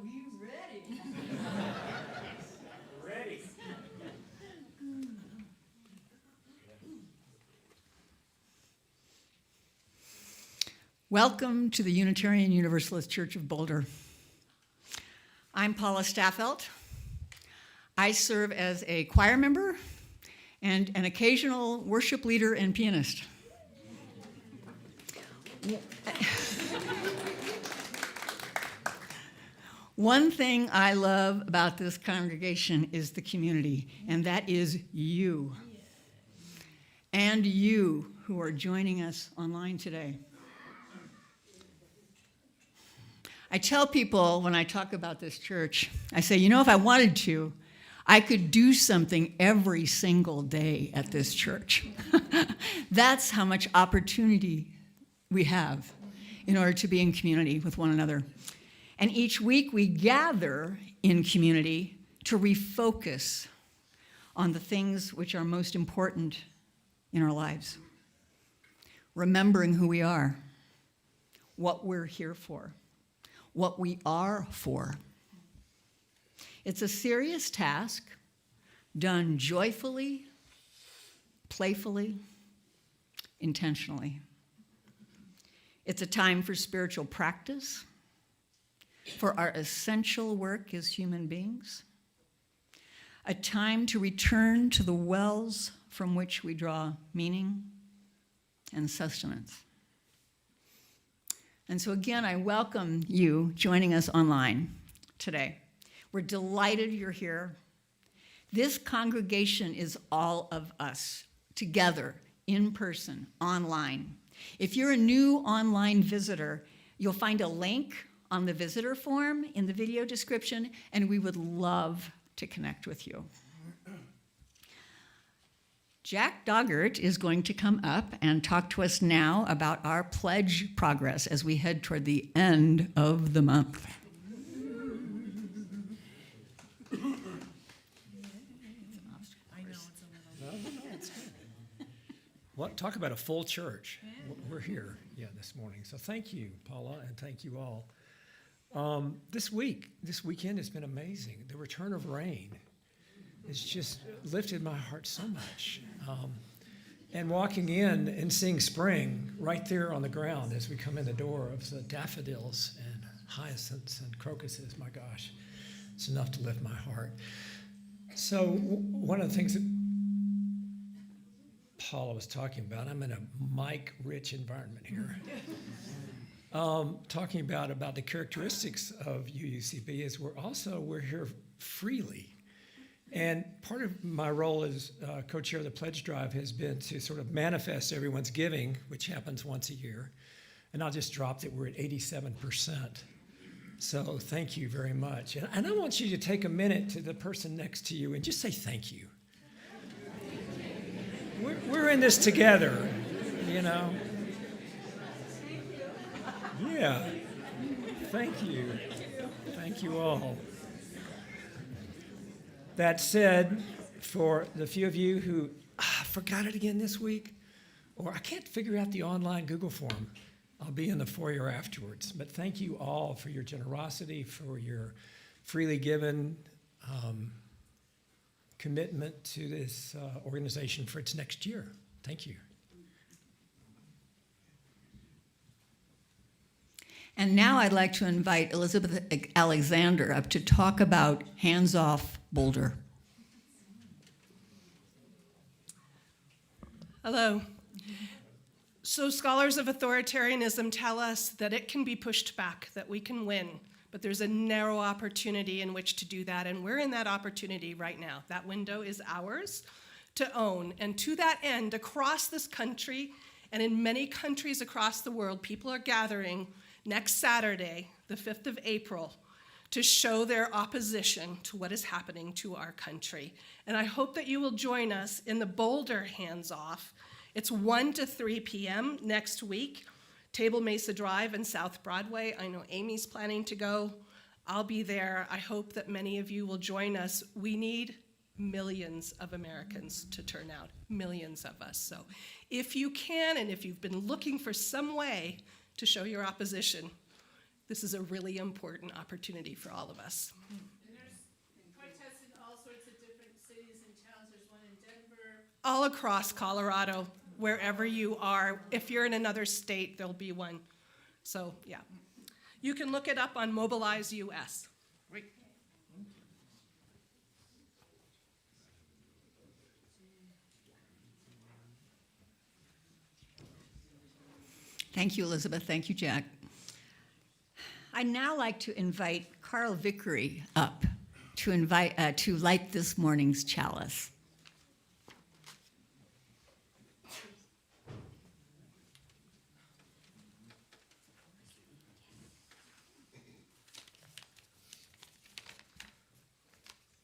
we ready? Ready. Welcome to the Unitarian Universalist Church of Boulder. I'm Paula Staffelt. I serve as a choir member and an occasional worship leader and pianist. One thing I love about this congregation is the community, and that is you. And you who are joining us online today. I tell people when I talk about this church, I say, you know, if I wanted to, I could do something every single day at this church. That's how much opportunity we have in order to be in community with one another. And each week we gather in community to refocus on the things which are most important in our lives. Remembering who we are, what we're here for, what we are for. It's a serious task done joyfully, playfully, intentionally. It's a time for spiritual practice, for our essential work as human beings, a time to return to the wells from which we draw meaning and sustenance. And so again, I welcome you joining us online today. We're delighted you're here. This congregation is all of us, together, in person, online. If you're a new online visitor, you'll find a link on the visitor form in the video description, and we would love to connect with you. Jack Doggart is going to come up and talk to us now about our pledge progress as we head toward the end of the month. Well, talk about a full church. We're here, this morning. So thank you, Paula, and thank you all. This weekend has been amazing. The return of rain has just lifted my heart so much. And walking in and seeing spring right there on the ground as we come in the door of the daffodils and hyacinths and crocuses, my gosh, it's enough to lift my heart. So one of the things that Paula was talking about, I'm in a mic-rich environment here. Talking about the characteristics of UUCB is we're here freely. And part of my role as co-chair of the pledge drive has been to sort of manifest everyone's giving, which happens once a year. And I'll just drop that we're at 87%. So thank you very much. And I want you to take a minute to the person next to you and just say thank you. We're in this together, you know. Yeah. Thank you. Thank you all. That said, for the few of you who forgot it again this week, or I can't figure out the online Google form, I'll be in the foyer afterwards. But thank you all for your generosity, for your freely given commitment to this organization for its next year. Thank you. And now I'd like to invite Elizabeth Alexander up to talk about Hands Off Boulder. Hello. So scholars of authoritarianism tell us that it can be pushed back, that we can win, but there's a narrow opportunity in which to do that, and we're in that opportunity right now. That window is ours to own, and to that end, across this country and in many countries across the world, people are gathering next Saturday, the 5th of April, to show their opposition to what is happening to our country. And I hope that you will join us in the Boulder Hands Off. It's 1 to 3 p.m. next week, Table Mesa Drive and South Broadway. I know Amy's planning to go. I'll be there. I hope that many of you will join us. We need millions of Americans to turn out, millions of us. So if you can, and if you've been looking for some way to show your opposition, this is a really important opportunity for all of us. And there's protests in all sorts of different cities and towns. There's one in Denver. All across Colorado, wherever you are. If you're in another state, there'll be one. So, yeah. You can look it up on Mobilize US. Great. Thank you, Elizabeth. Thank you, Jack. I'd now like to invite Carl Vickery up to light this morning's chalice.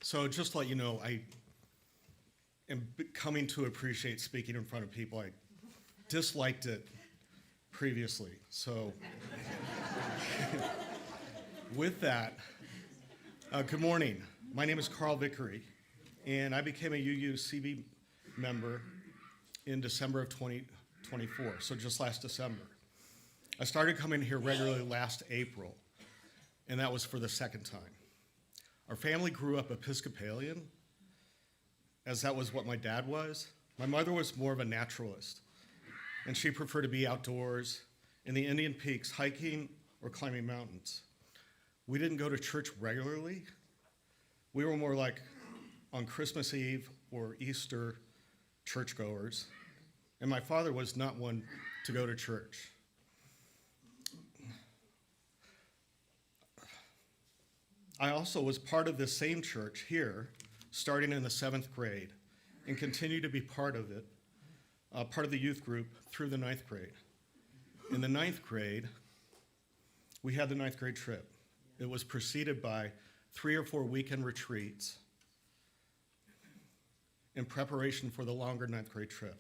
So just to let you know, I am coming to appreciate speaking in front of people. I disliked it previously. So with that, good morning. My name is Carl Vickery, and I became a UUCB member in December of 2024, so just last December. I started coming here regularly last April, and that was for the second time. Our family grew up Episcopalian, as that was what my dad was. My mother was more of a naturalist, and she preferred to be outdoors in the Indian Peaks, hiking or climbing mountains. We didn't go to church regularly. We were more like on Christmas Eve or Easter churchgoers, and my father was not one to go to church. I also was part of this same church here, starting in the 7th grade, and continue to be part of it, part of the youth group through the 9th grade. In the 9th grade, we had the 9th grade trip. It was preceded by 3 or 4 weekend retreats in preparation for the longer 9th grade trip.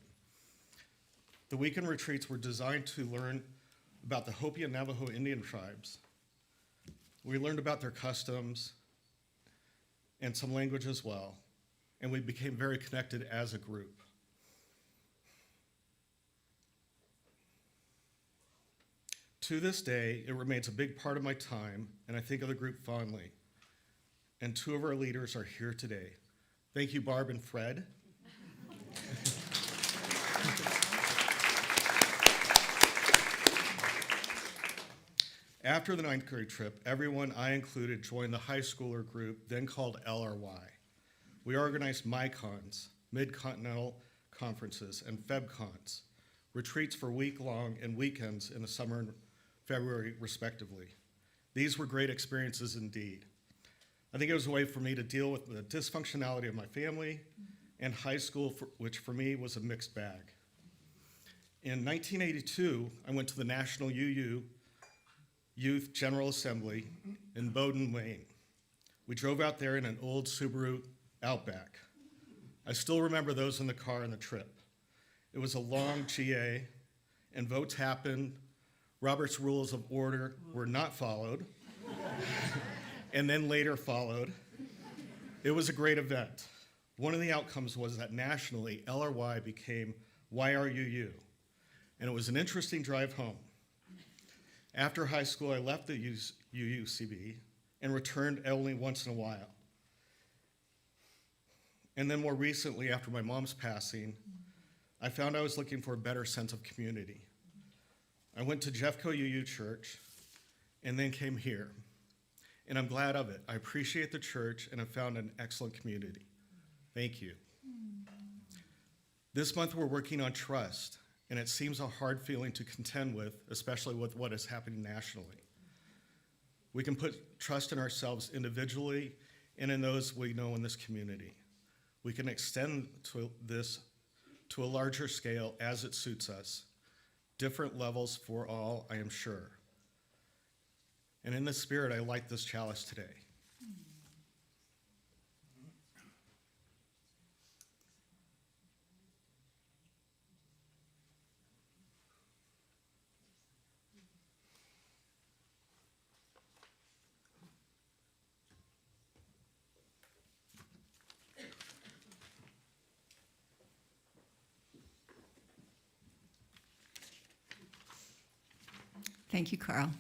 The weekend retreats were designed to learn about the Hopi and Navajo Indian tribes. We learned about their customs and some language as well, and we became very connected as a group. To this day, it remains a big part of my time, and I think of the group fondly. And 2 of our leaders are here today. Thank you, Barb and Fred. After the 9th grade trip, everyone, I included, joined the high schooler group, then called LRY. We organized MyCons, Mid-Continental Conferences, and FebCons, retreats for week-long and weekends in the summer and February, respectively. These were great experiences indeed. I think it was a way for me to deal with the dysfunctionality of my family and high school, which for me was a mixed bag. In 1982, I went to the National UU Youth General Assembly in Bowdoin, Maine. We drove out there in an old Subaru Outback. I still remember those in the car on the trip. It was a long GA, and votes happened. Robert's Rules of Order were not followed, and then later followed. It was a great event. One of the outcomes was that nationally, LRY became YRUU, and it was an interesting drive home. After high school, I left the UUCB and returned only once in a while. And then more recently, after my mom's passing, I found I was looking for a better sense of community. I went to Jeffco UU Church and then came here. And I'm glad of it. I appreciate the church and have found an excellent community. Thank you. This month we're working on trust, and it seems a hard feeling to contend with, especially with what is happening nationally. We can put trust in ourselves individually and in those we know in this community. We can extend this to a larger scale as it suits us. Different levels for all, I am sure. And in this spirit, I light this chalice today. Thank you, Carl.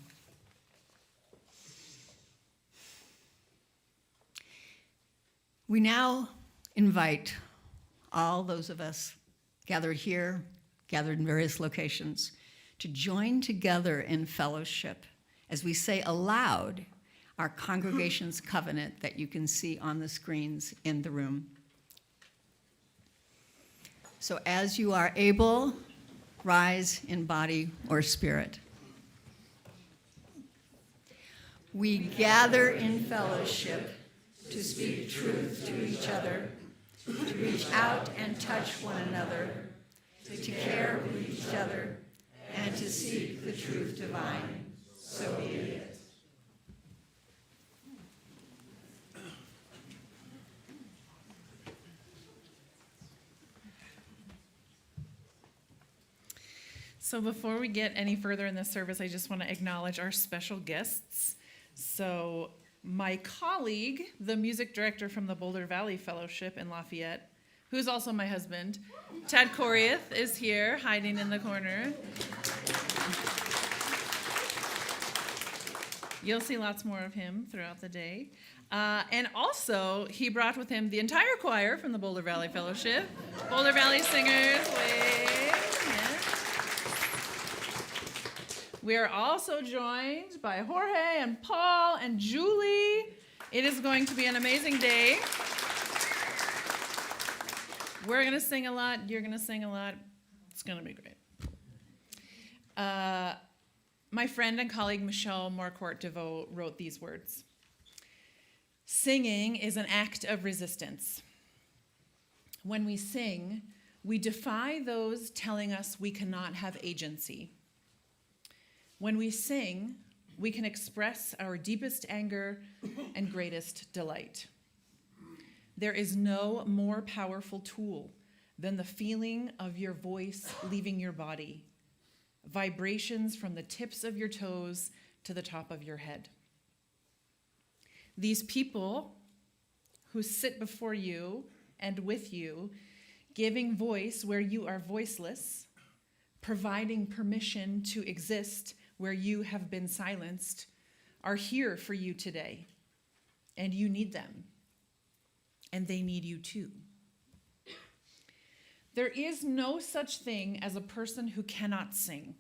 We now invite all those of us gathered here, gathered in various locations, to join together in fellowship as we say aloud our congregation's covenant that you can see on the screens in the room. So as you are able, rise in body or spirit. We gather in fellowship to speak truth to each other, to reach out and touch one another, to care with each other, and to seek the truth divine. So be it. So before we get any further in this service, I just want to acknowledge our special guests. So my colleague, the music director from the Boulder Valley Fellowship in Lafayette, who's also my husband, Ted Koriath, is here, hiding in the corner. You'll see lots more of him throughout the day. And also, he brought with him the entire choir from the Boulder Valley Fellowship. Boulder Valley singers, wave. Yes. We are also joined by Jorge and Paul and Julie. It is going to be an amazing day. We're going to sing a lot. You're going to sing a lot. It's going to be great. My friend and colleague Michelle Marquardt DeVoe wrote these words. Singing is an act of resistance. When we sing, we defy those telling us we cannot have agency. When we sing, we can express our deepest anger and greatest delight. There is no more powerful tool than the feeling of your voice leaving your body, vibrations from the tips of your toes to the top of your head. These people who sit before you and with you, giving voice where you are voiceless, providing permission to exist where you have been silenced, are here for you today, and you need them, and they need you too. There is no such thing as a person who cannot sing.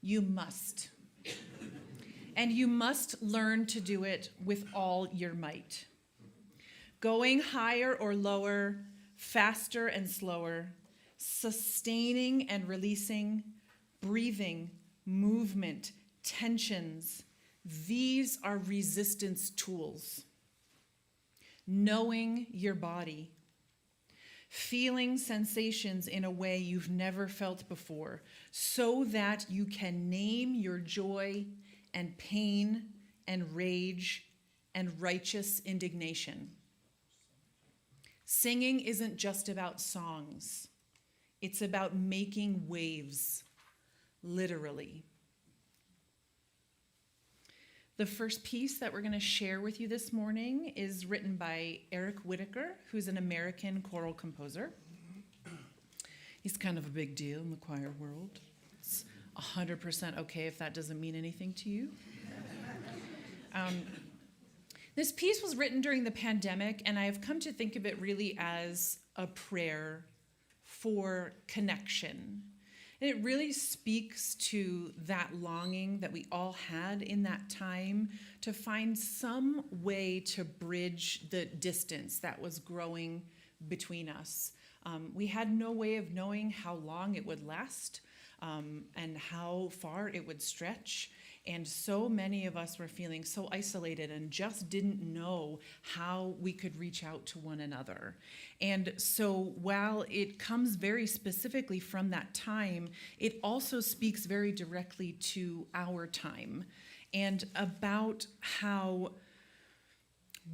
You must. And you must learn to do it with all your might. Going higher or lower, faster and slower, sustaining and releasing, breathing, movement, tensions. These are resistance tools. Knowing your body. Feeling sensations in a way you've never felt before, so that you can name your joy and pain and rage and righteous indignation. Singing isn't just about songs. It's about making waves, literally. The first piece that we're going to share with you this morning is written by Eric Whitaker, who's an American choral composer. He's kind of a big deal in the choir world. It's 100% okay if that doesn't mean anything to you. This piece was written during the pandemic, and I have come to think of it really as a prayer for connection. And it really speaks to that longing that we all had in that time to find some way to bridge the distance that was growing between us. We had no way of knowing how long it would last and how far it would stretch. And so many of us were feeling so isolated and just didn't know how we could reach out to one another. And so while it comes very specifically from that time, it also speaks very directly to our time and about how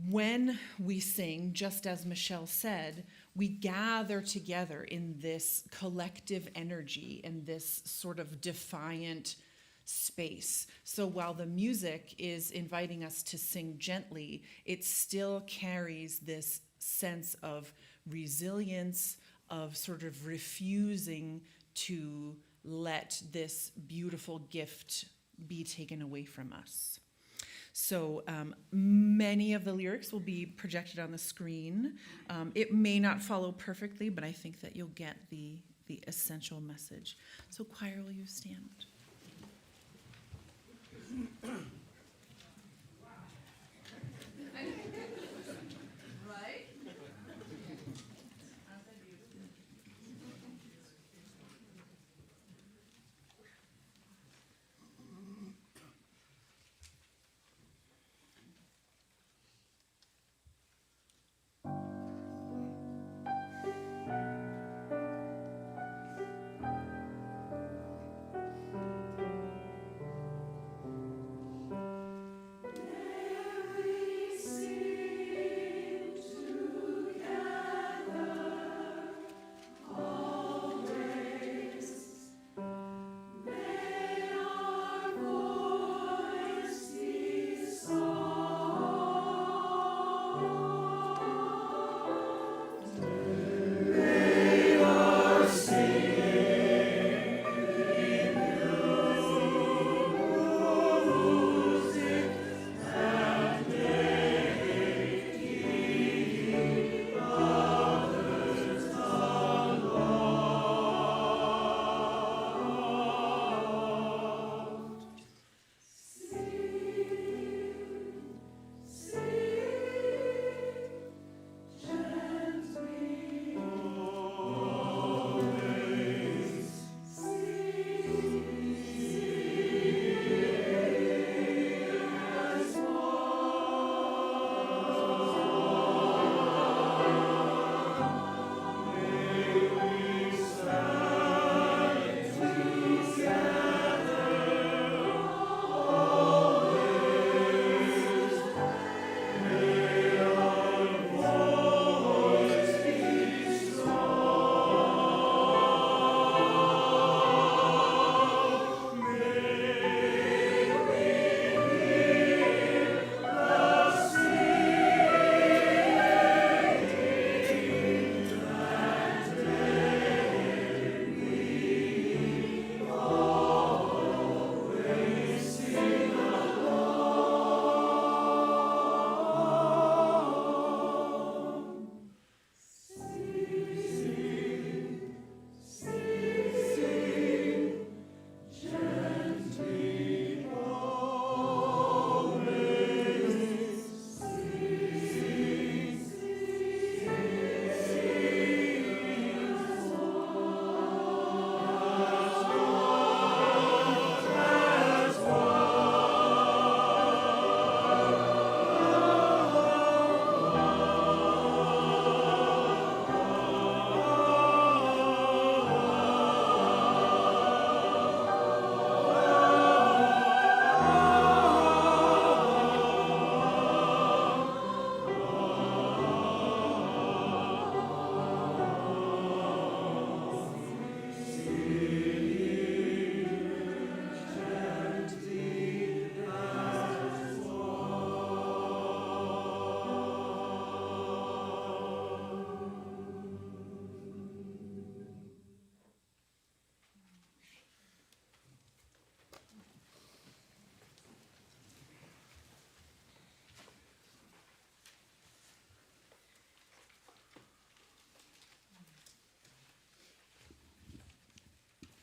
when we sing, just as Michelle said, we gather together in this collective energy and this sort of defiant space. So while the music is inviting us to sing gently, it still carries this sense of resilience, of sort of refusing to let this beautiful gift be taken away from us. So many of the lyrics will be projected on the screen. It may not follow perfectly, but I think that you'll get the essential message. So choir, will you stand?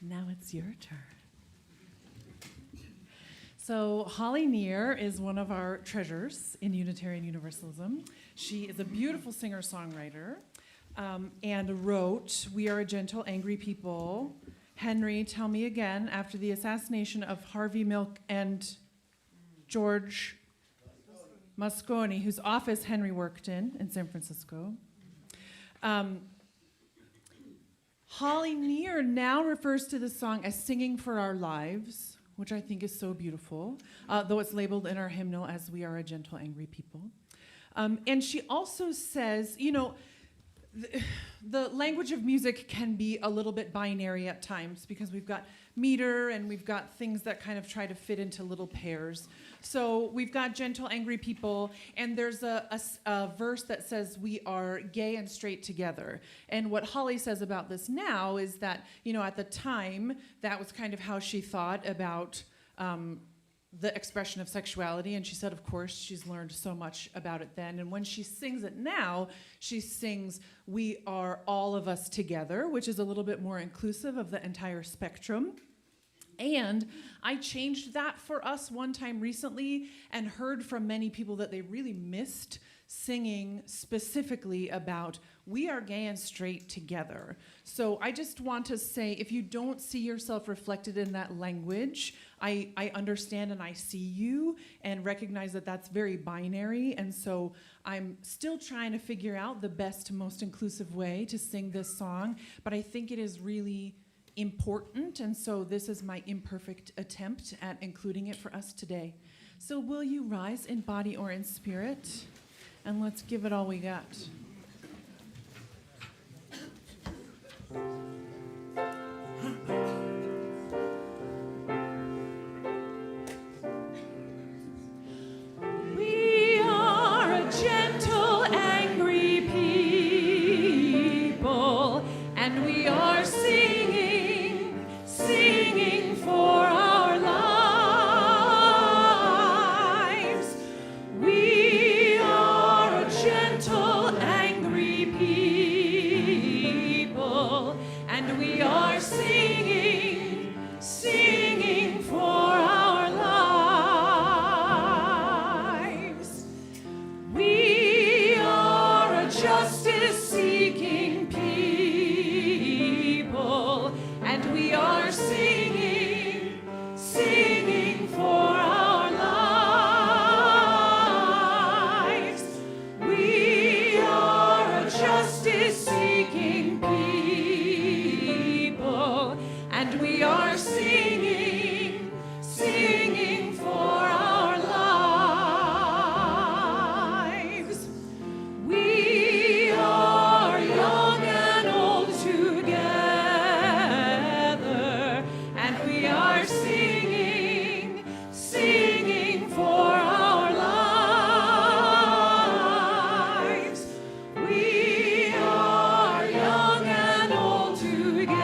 Now it's your turn. So Holly Neer is one of our treasures in Unitarian Universalism. She is a beautiful singer-songwriter and wrote, "We Are a Gentle, Angry People." Henry, tell me again, after the assassination of Harvey Milk and George Moscone, whose office Henry worked in San Francisco. Holly Neer now refers to the song as singing for our lives, which I think is so beautiful, though it's labeled in our hymnal as "We Are a Gentle, Angry People." And she also says, you know, the language of music can be a little bit binary at times because we've got meter and we've got things that kind of try to fit into little pairs. So we've got gentle, angry people, and there's a verse that says we are gay and straight together. And what Holly says about this now is that, you know, at the time, that was kind of how she thought about the expression of sexuality, and she said, of course, she's learned so much about it then. And when she sings it now, she sings, "We are all of us together," which is a little bit more inclusive of the entire spectrum. And I changed that for us one time recently and heard from many people that they really missed singing specifically about "we are gay and straight together." So I just want to say, if you don't see yourself reflected in that language, I understand and I see you and recognize that that's very binary. And so I'm still trying to figure out the best, most inclusive way to sing this song. But I think it is really important. And so this is my imperfect attempt at including it for us today. So will you rise in body or in spirit? And let's give it all we got. We are a gentle, angry people, and we are singing, singing for our lives. We are a gentle, angry people, and we are singing, singing for our lives. We are a justice-seeking people, and we are singing, singing for our lives. We are a justice-seeking people, and we are singing, singing for our lives. We are young and old together, and we are singing, singing for our lives. We are young and old together,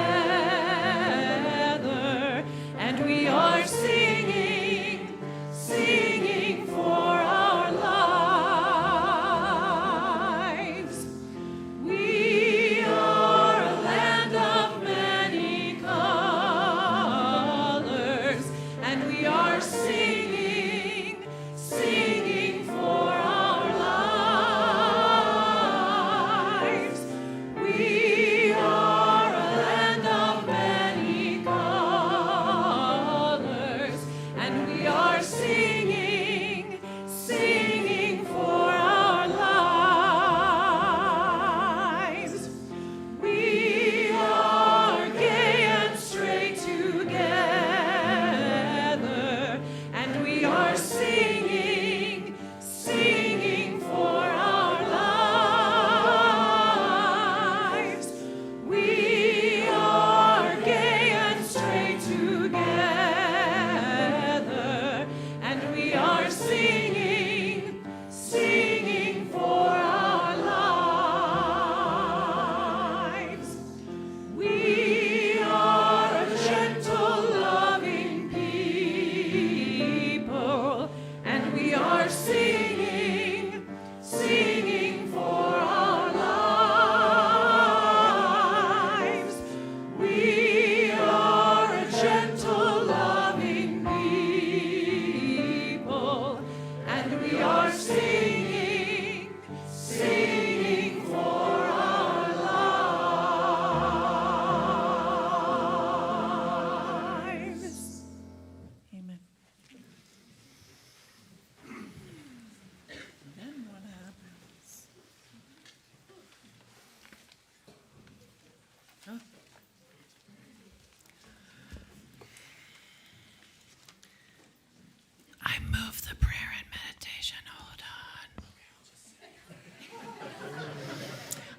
and we are singing, singing for our lives. We are a land of many colors, and we are singing, singing for our lives. We are a land of many colors, and we are singing, singing for our lives. We are gay and straight together, and we are singing, singing for our lives. We are gay and straight together, and we are singing, singing for our lives. We are a gentle, loving people, and we are singing, singing for our lives. We are a gentle, loving people, and we are singing, singing for our lives. Amen. Then what happens? Huh? I move the prayer and meditation. Hold on.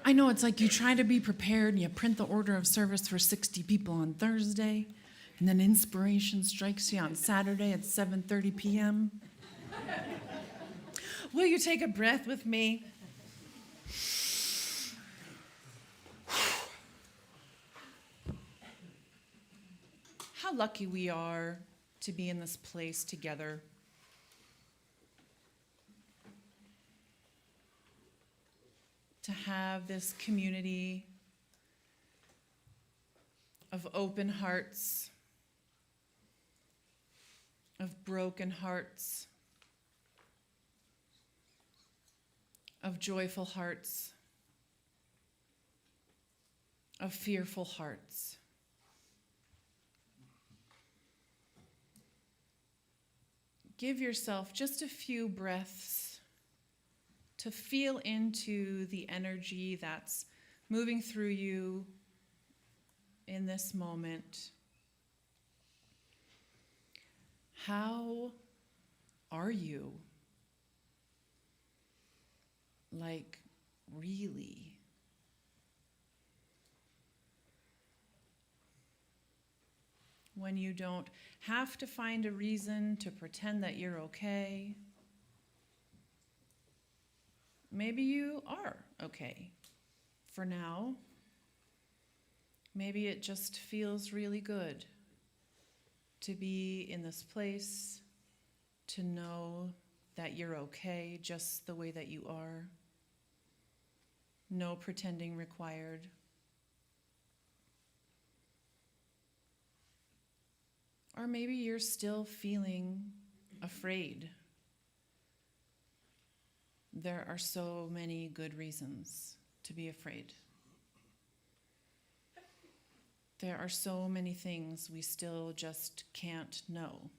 I know it's like you try to be prepared and you print the order of service for 60 people on Thursday, and then inspiration strikes you on Saturday at 7:30 p.m. Will you take a breath with me? How lucky we are to be in this place together. To have this community of open hearts, of broken hearts, of joyful hearts, of fearful hearts. Give yourself just a few breaths to feel into the energy that's moving through you in this moment. How are you? Like, really? When you don't have to find a reason to pretend that you're okay. Maybe you are okay for now. Maybe it just feels really good to be in this place, to know that you're okay just the way that you are. No pretending required. Or maybe you're still feeling afraid. There are so many good reasons to be afraid. There are so many things we still just can't know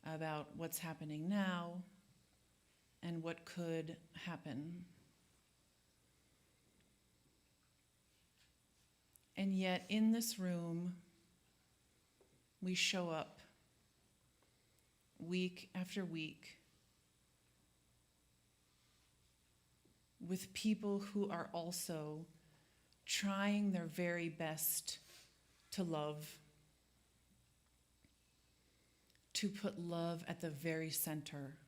about what's happening now and what could happen. And yet in this room, we show up week after week with people who are also trying their very best to love, to put love at the very center.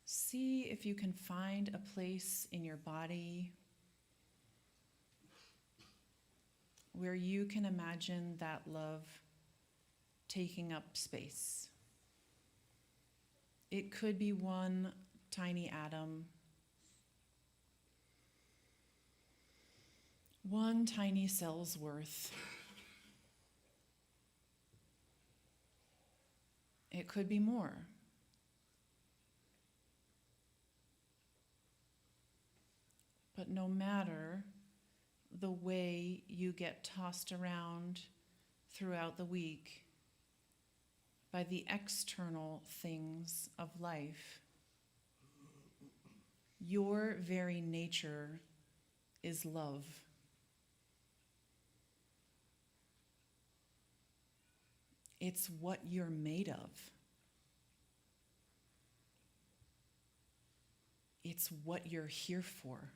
See if you can find a place in your body where you can imagine that love taking up space. It could be one tiny atom, one tiny cell's worth. It could be more. But no matter the way you get tossed around throughout the week by the external things of life, your very nature is love. It's what you're made of. It's what you're here for.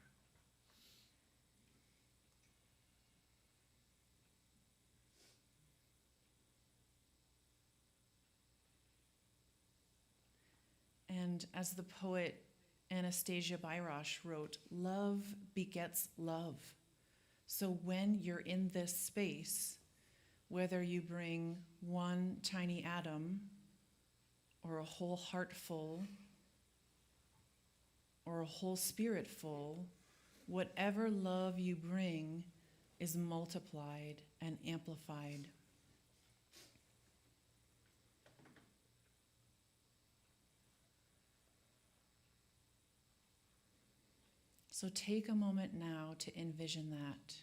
And as the poet Anastasia Bayrosh wrote, love begets love. So when you're in this space, whether you bring one tiny atom or a whole heart full or a whole spirit full, whatever love you bring is multiplied and amplified. So take a moment now to envision that.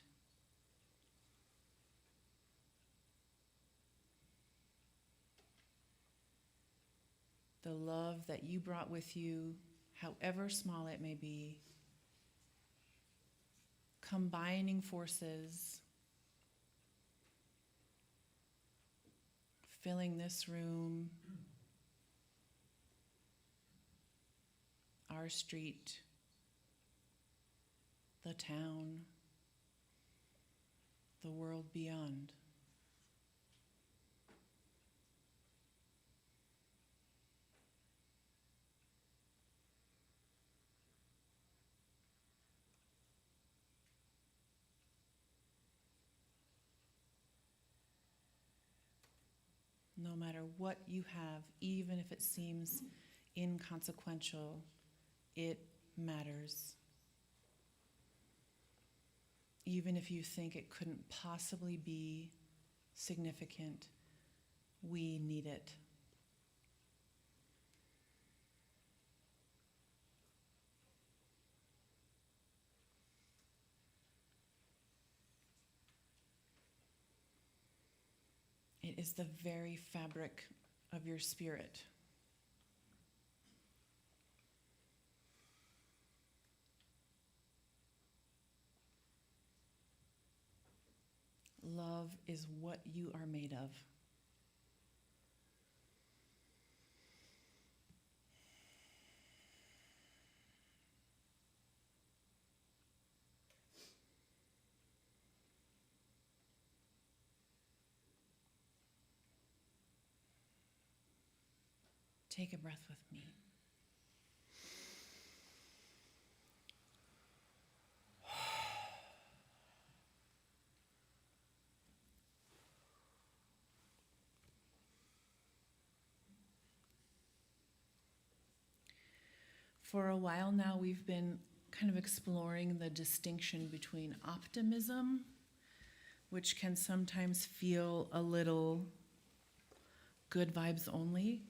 The love that you brought with you, however small it may be, combining forces, filling this room, our street, the town, the world beyond. no matter what you have, even if it seems inconsequential, it matters. Even if you think it couldn't possibly be significant, we need it. It is the very fabric of your spirit. Love is what you are made of. Take a breath with me. For a while now, we've been kind of exploring the distinction between optimism, which can sometimes feel a little good vibes only,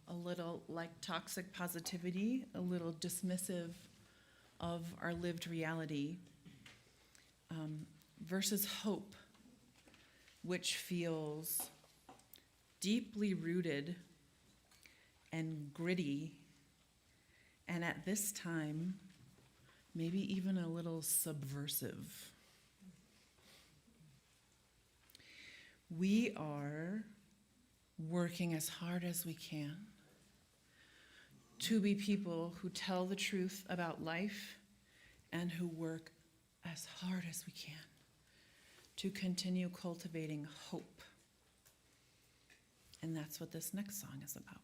a little like toxic positivity, a little dismissive of our lived reality, versus hope, which feels deeply rooted and gritty, and at this time, maybe even a little subversive. We are working as hard as we can to be people who tell the truth about life and who work as hard as we can to continue cultivating hope. And that's what this next song is about.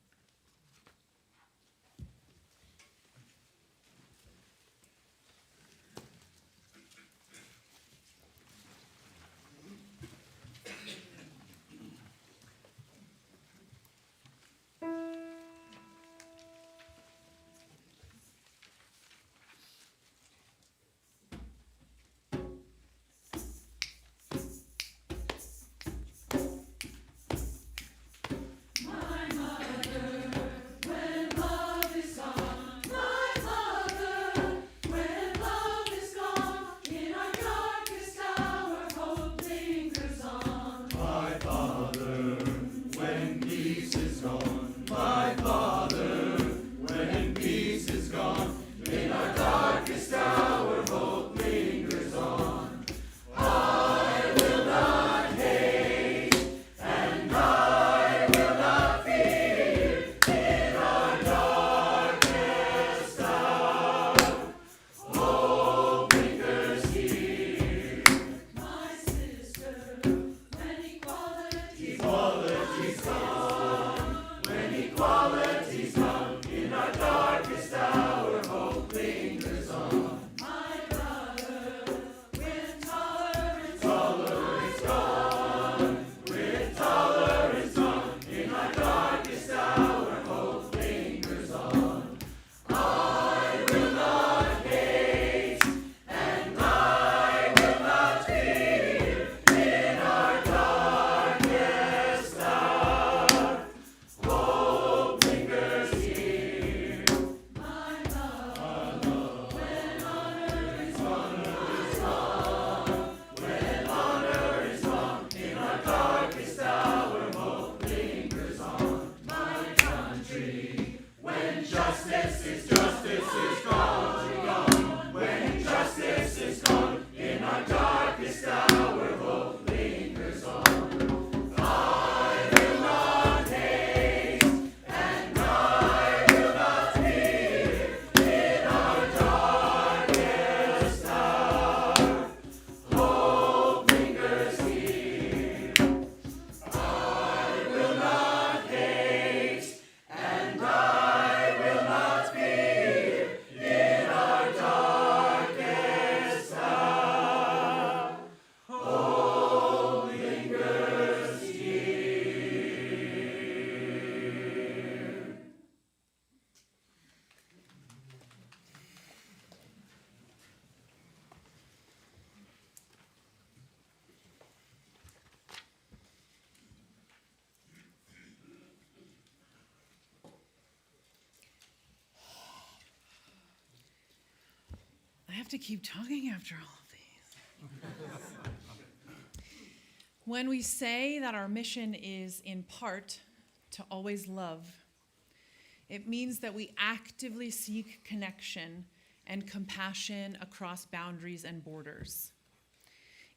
have to keep talking after all of these. When we say that our mission is in part to always love, it means that we actively seek connection and compassion across boundaries and borders.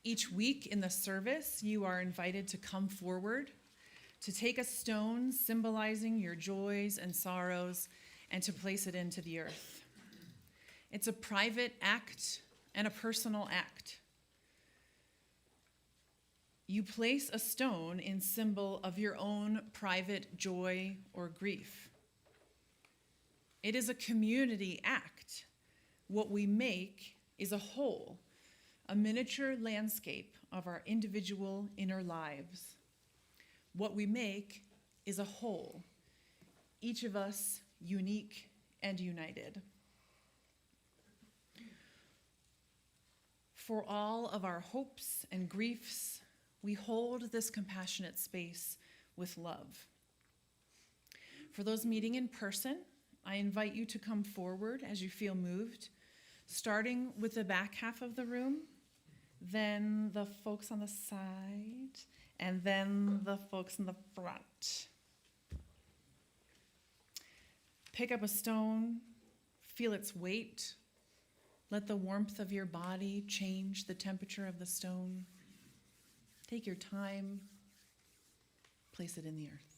Each week in the service, you are invited to come forward, to take a stone symbolizing your joys and sorrows, and to place it into the earth. It's a private act and a personal act. You place a stone in symbol of your own private joy or grief. It is a community act. What we make is a whole, a miniature landscape of our individual inner lives. What we make is a whole, each of us unique and united. For all of our hopes and griefs, we hold this compassionate space with love. For those meeting in person, I invite you to come forward as you feel moved, starting with the back half of the room, then the folks on the side, and then the folks in the front. Pick up a stone, feel its weight. Let the warmth of your body change the temperature of the stone. Take your time, place it in the earth.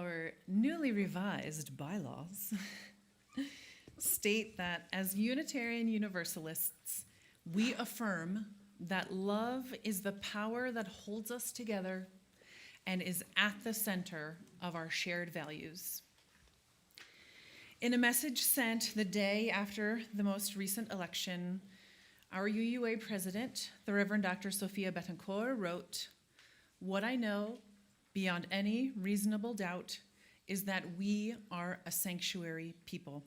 Our newly revised bylaws state that as Unitarian Universalists, we affirm that love is the power that holds us together and is at the center of our shared values. In a message sent the day after the most recent election, our UUA president, the Reverend Dr. Sophia Betancourt, wrote, "What I know beyond any reasonable doubt is that we are a sanctuary people.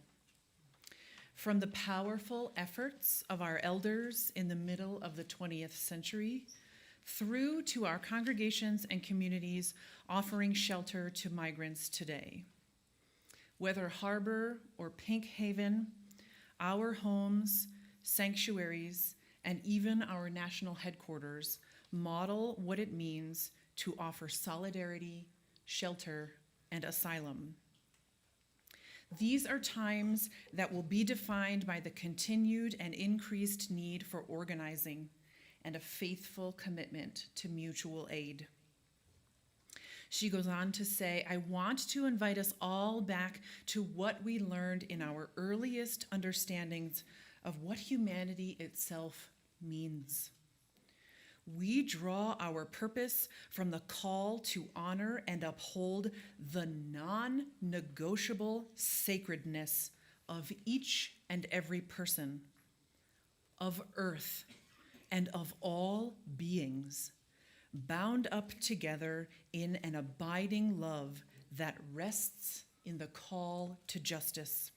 From the powerful efforts of our elders in the middle of the 20th century, through to our congregations and communities offering shelter to migrants today. Whether harbor or Pink Haven, our homes, sanctuaries, and even our national headquarters model what it means to offer solidarity, shelter, and asylum. These are times that will be defined by the continued and increased need for organizing and a faithful commitment to mutual aid." She goes on to say, "I want to invite us all back to what we learned in our earliest understandings of what humanity itself means. We draw our purpose from the call to honor and uphold the non-negotiable sacredness of each and every person, of earth, and of all beings, bound up together in an abiding love that rests in the call to justice.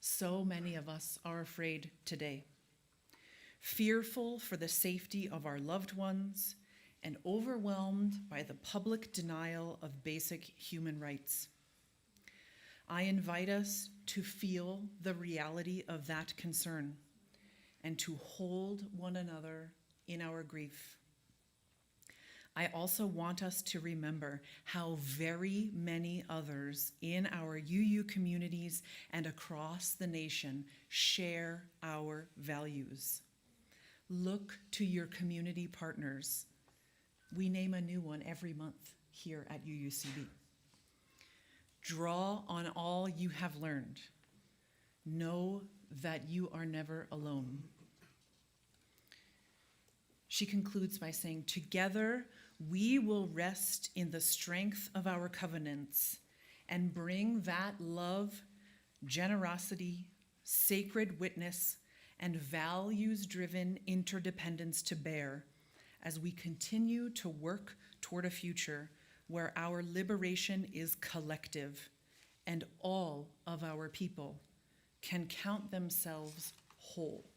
So many of us are afraid today, fearful for the safety of our loved ones, and overwhelmed by the public denial of basic human rights. I invite us to feel the reality of that concern and to hold one another in our grief. I also want us to remember how very many others in our UU communities and across the nation share our values. Look to your community partners. We name a new one every month here at UUCB. Draw on all you have learned. Know that you are never alone." She concludes by saying, "Together we will rest in the strength of our covenants and bring that love, generosity, sacred witness, and values-driven interdependence to bear as we continue to work toward a future where our liberation is collective and all of our people can count themselves whole."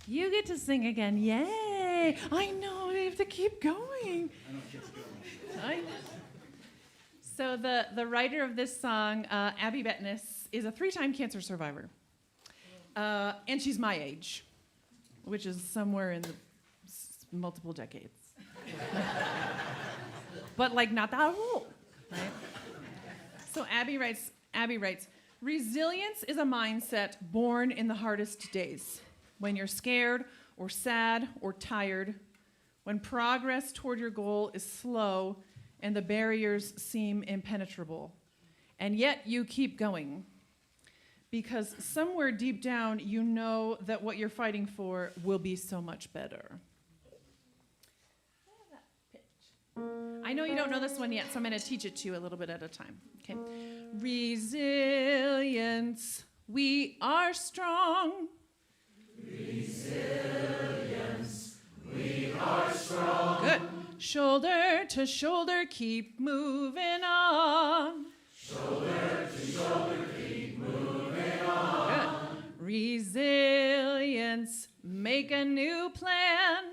You get to sing again. Yay. I know. We have to keep going. I know. So the writer of this song, Abby Bettness, is a 3-time cancer survivor. And she's my age, which is somewhere in the multiple decades. But like not that old, right? So Abby writes, resilience is a mindset born in the hardest days, when you're scared or sad or tired, when progress toward your goal is slow and the barriers seem impenetrable, and yet you keep going. Because somewhere deep down, you know that what you're fighting for will be so much better. I know you don't know this one yet, so I'm going to teach it to you a little bit at a time. Okay. Resilience, we are strong. Resilience, we are strong. Good. Shoulder to shoulder, keep moving on. Shoulder to shoulder, keep moving on. Good. Resilience, make a new plan.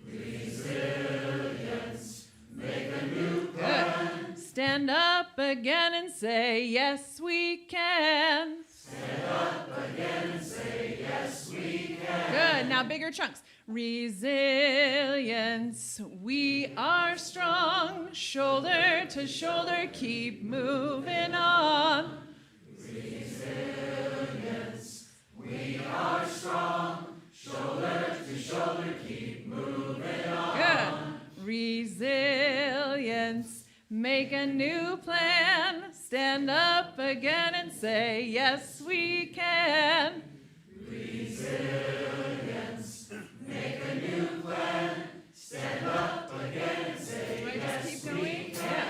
Resilience, make a new plan. Good. Stand up again and say, yes, we can. Stand up again and say, yes, we can. Good. Now bigger chunks. Resilience, we are strong. Shoulder to shoulder, keep moving on. Resilience, we are strong. Shoulder to shoulder, keep moving on. Good. Resilience, make a new plan. Stand up again and say, yes, we can. Resilience, make a new plan. Stand up again and say, do I just keep going? Yeah.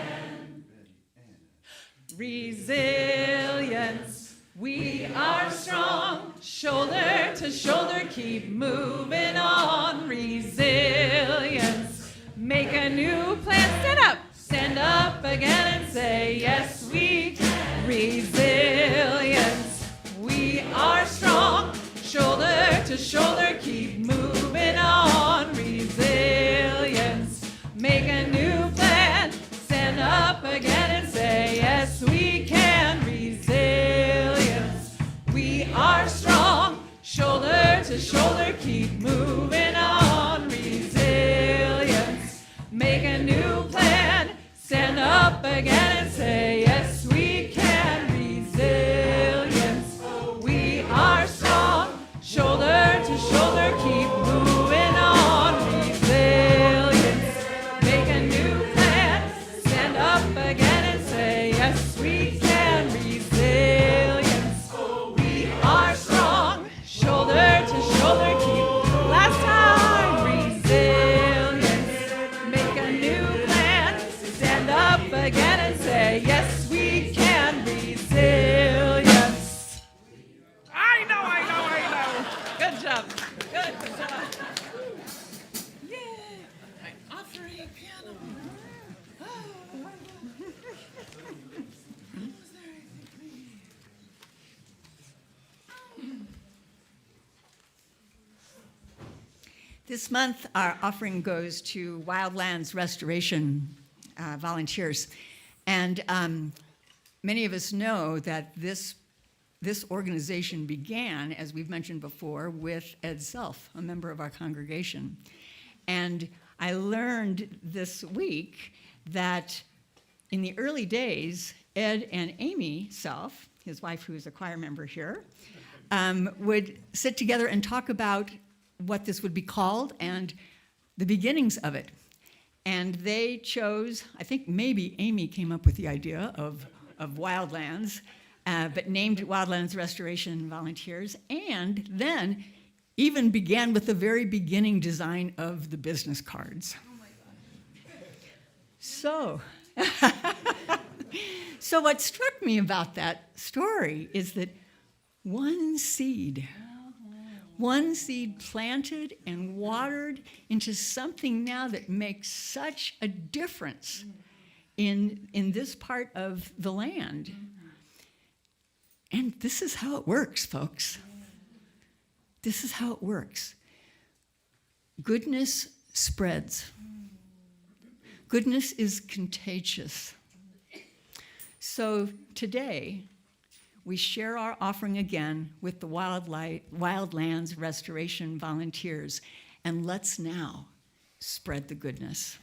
Resilience, we are strong. Shoulder to shoulder, keep moving on. Resilience, make a new plan. Stand up again and say, yes, we can. Resilience, we are strong. Shoulder to shoulder, keep moving on. Resilience, make a new plan. Stand up again and say, yes, we can. Resilience, we are strong. Shoulder to shoulder, keep moving on. Resilience, make a new plan. Stand up again and say, yes, we can. Resilience, we are strong. Shoulder to shoulder, keep moving on. Resilience, make a new plan. Stand up again and say, yes, we can. Resilience, we are strong. Shoulder to shoulder, keep. Last time. Resilience, make a new plan. Stand up again and say, yes, we can. Resilience. I know. Good job. Good job. Yay. I'm offering piano. This month, our offering goes to wildlands restoration volunteers. And many of us know that this organization began, as we've mentioned before, with Ed Self, a member of our congregation. And I learned this week that in the early days, Ed and Amy Self, his wife, who is a choir member here, would sit together and talk about what this would be called and the beginnings of it. And they chose, I think maybe Amy came up with the idea of Wildlands, but named Wildlands Restoration Volunteers, and then even began with the very beginning design of the business cards. Oh my God. So what struck me about that story is that one seed planted and watered into something now that makes such a difference in this part of the land. And this is how it works, folks. This is how it works. Goodness spreads. Goodness is contagious. So today, we share our offering again with the Wildlands Restoration volunteers, and let's now spread the goodness.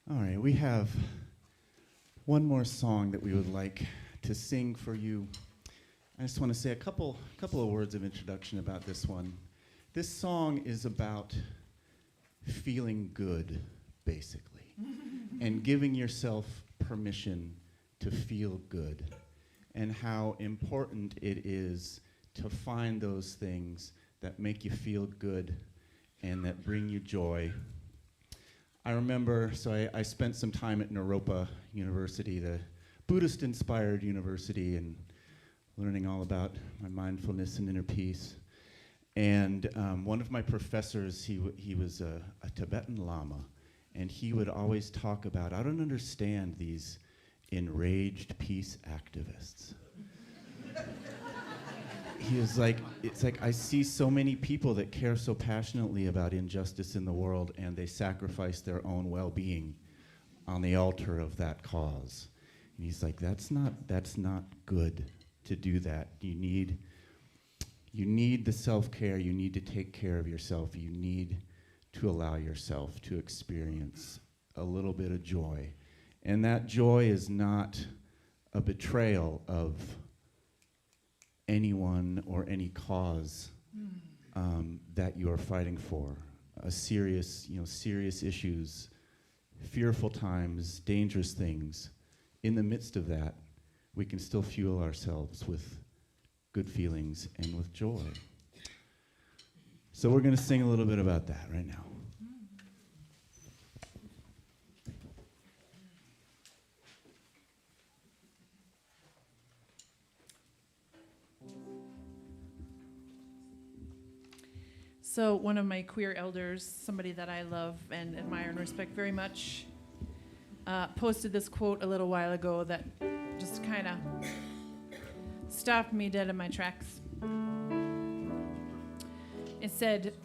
All right, we have one more song that we would like to sing for you. I just want to say a couple of words of introduction about this one. This song is about feeling good, basically, and giving yourself permission to feel good, and how important it is to find those things that make you feel good and that bring you joy. I remember, so I spent some time at Naropa University, the Buddhist-inspired university, and learning all about my mindfulness and inner peace. And one of my professors, he was a Tibetan Lama, and he would always talk about, I don't understand these enraged peace activists. He was like, it's like, I see so many people that care so passionately about injustice in the world, and they sacrifice their own well-being on the altar of that cause. And he's like, that's not good to do that. You need the self-care. You need to take care of yourself. You need to allow yourself to experience a little bit of joy. And that joy is not a betrayal of anyone or any cause that you are fighting for. Serious issues, fearful times, dangerous things. In the midst of that, we can still fuel ourselves with good feelings and with joy. So we're going to sing a little bit about that right now. So one of my queer elders, somebody that I love and admire and respect very much, posted this quote a little while ago that just kind of stopped me dead in my tracks. It said,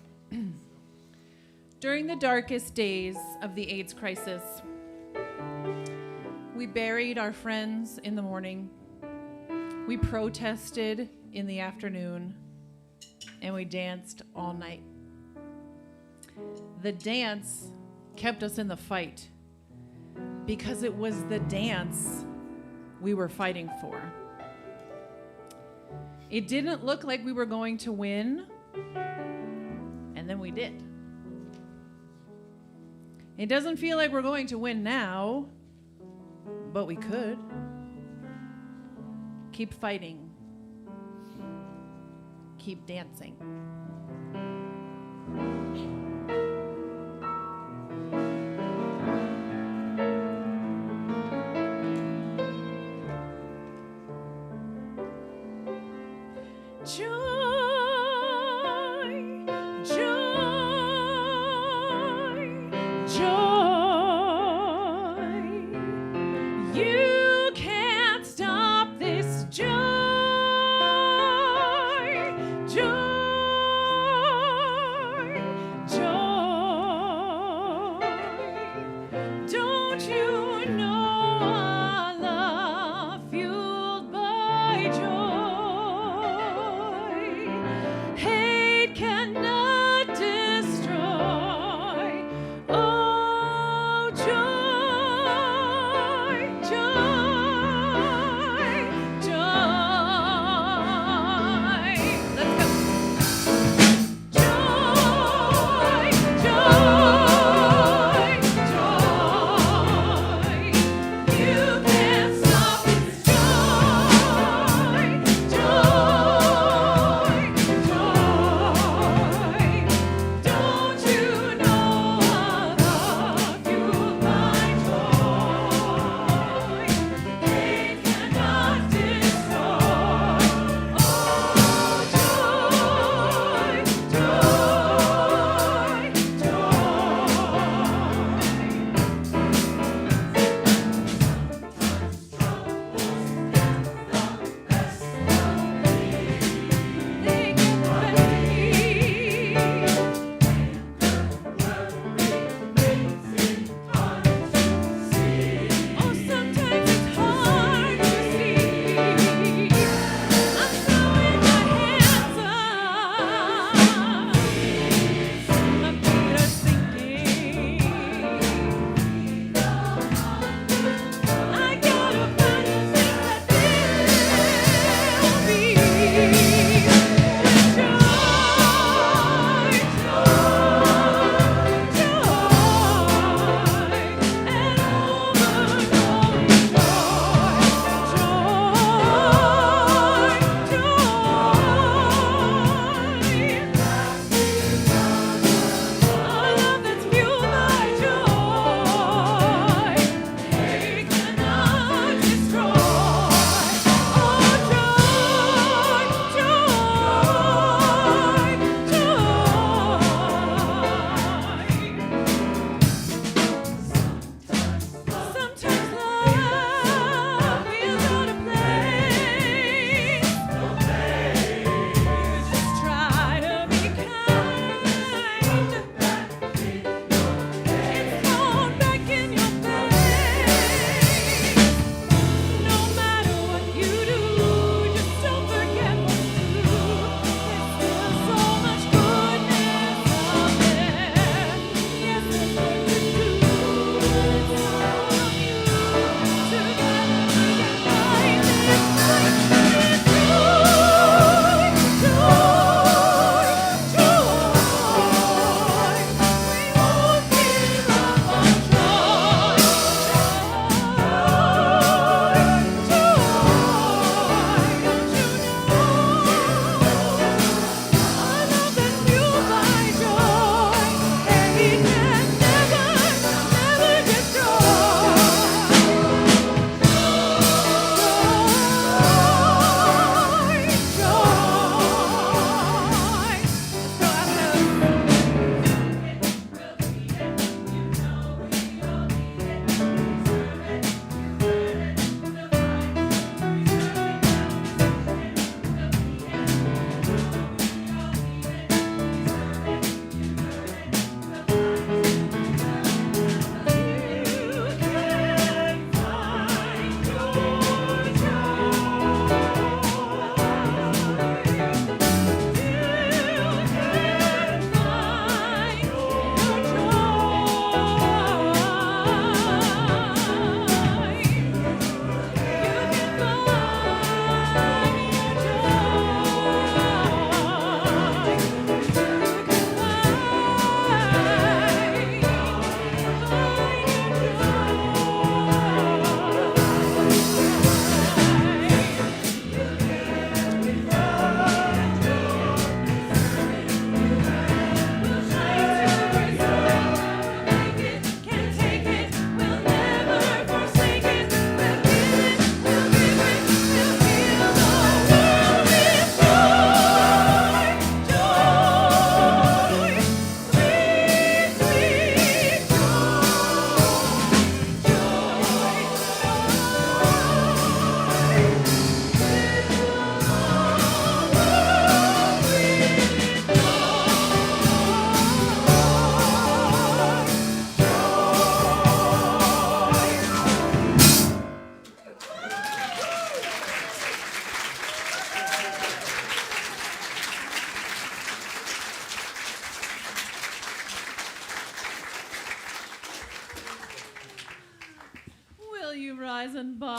during the darkest days of the AIDS crisis, we buried our friends in the morning. We protested in the afternoon, and we danced all night. The dance kept us in the fight because it was the dance we were fighting for. It didn't look like we were going to win, and then we did. It doesn't feel like we're going to win now, but we could. Keep fighting. Keep dancing. Joy, joy, joy. You can't stop this joy, joy, joy. Don't you know a love fueled by joy?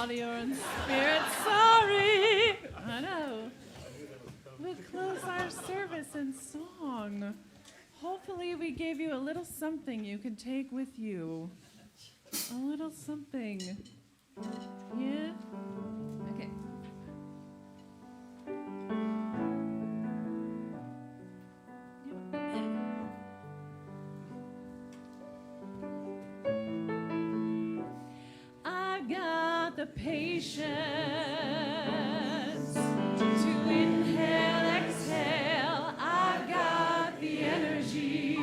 body or in spirit. Sorry. I know. We'll close our service in song. Hopefully we gave you a little something you can take with you. A little something. Yeah? Okay. I got the patience to inhale, exhale. I got the energy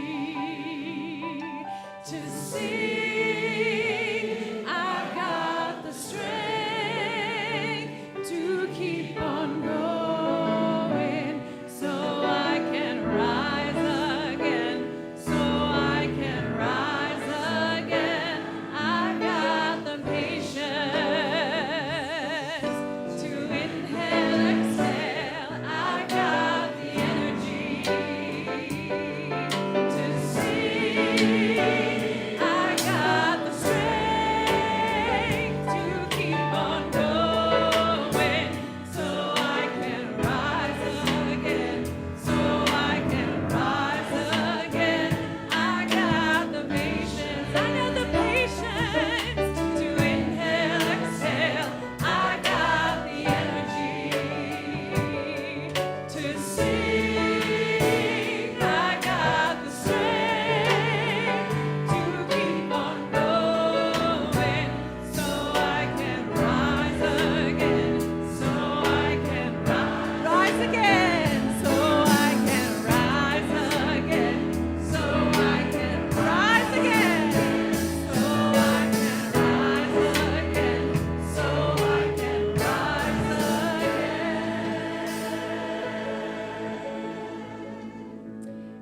to sing. I got the strength to keep on going, so I can rise again, so I can rise again. I got the patience to inhale, exhale. I got the energy to sing. I got the strength to keep on going, so I can rise again, so I can rise again. I got the patience, to inhale, exhale. I got the energy to sing. I got the strength to keep on going, so I can rise again, so I can rise again, so I can rise again, so I can rise again, so I can rise again, so I can rise again.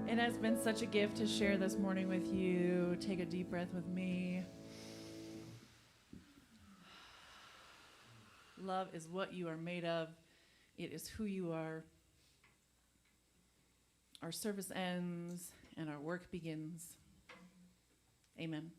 It has been such a gift to share this morning with you. Take a deep breath with me. Love is what you are made of. It is who you are. Our service ends and our work begins. Amen.